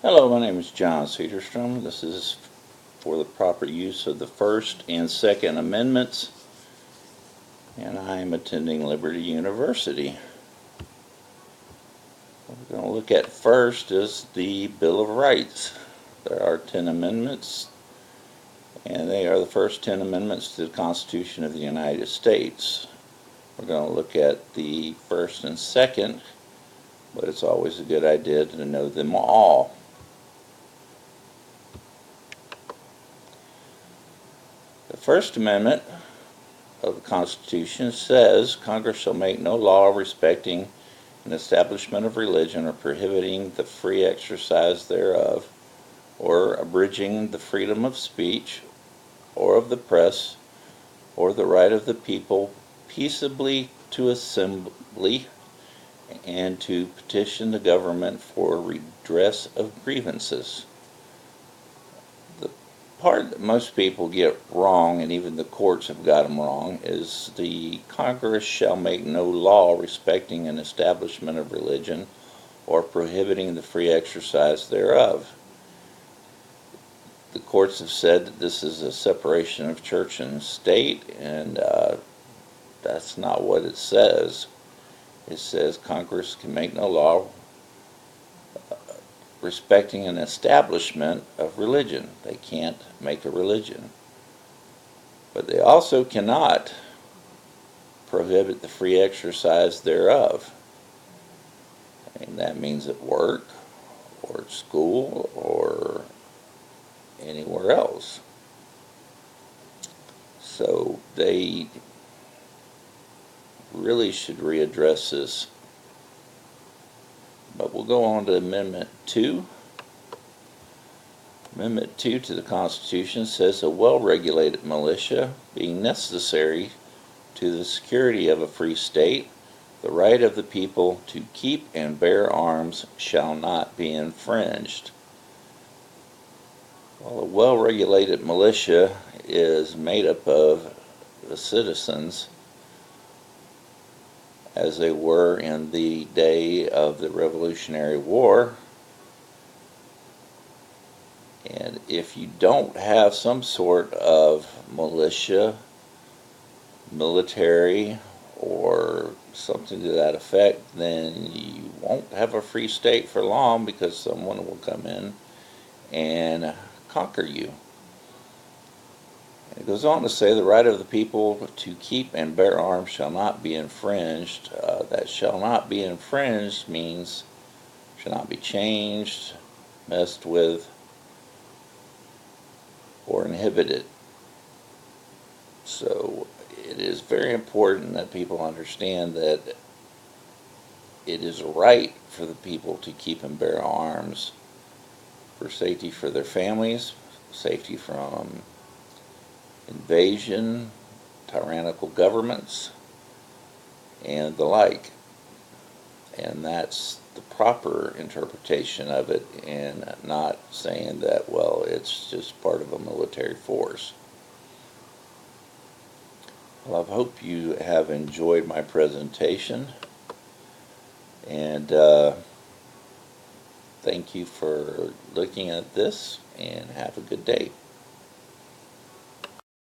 Hello, my name is John Cedarstrom. This is for the proper use of the First and Second Amendments, and I am attending Liberty University. What we're going to look at first is the Bill of Rights. There are 10 amendments, and they are the first 10 amendments to the Constitution of the United States. We're going to look at the first and second, but it's always a good idea to know them all. The First Amendment of the Constitution says Congress shall make no law respecting an establishment of religion or prohibiting the free exercise thereof, or abridging the freedom of speech or of the press, or the right of the people peaceably to assembly and to petition the government for redress of grievances. The part that most people get wrong, and even the courts have got them wrong, is the Congress shall make no law respecting an establishment of religion or prohibiting the free exercise thereof. The courts have said that this is a separation of church and state, and that's not what it says. It says Congress can make no law respecting an establishment of religion. They can't make a religion. But they also cannot prohibit the free exercise thereof. And that means at work, or at school, or anywhere else. So they really should readdress this. But we'll go on to Amendment 2. Amendment 2 to the Constitution says a well-regulated militia, being necessary to the security of a free state, the right of the people to keep and bear arms shall not be infringed. Well, a well-regulated militia is made up of the citizens as they were in the day of the Revolutionary War. And if you don't have some sort of militia, military, or something to that effect, then you won't have a free state for long, because someone will come in and conquer you. It goes on to say the right of the people to keep and bear arms shall not be infringed. That shall not be infringed means shall not be changed, messed with, or inhibited. So it is very important that people understand that it is right for the people to keep and bear arms for safety for their families, safety from invasion, tyrannical governments, and the like. And that's the proper interpretation of it, and not saying that, well, it's just part of a military force. Well, I hope you have enjoyed my presentation, and thank you for looking at this, and have a good day.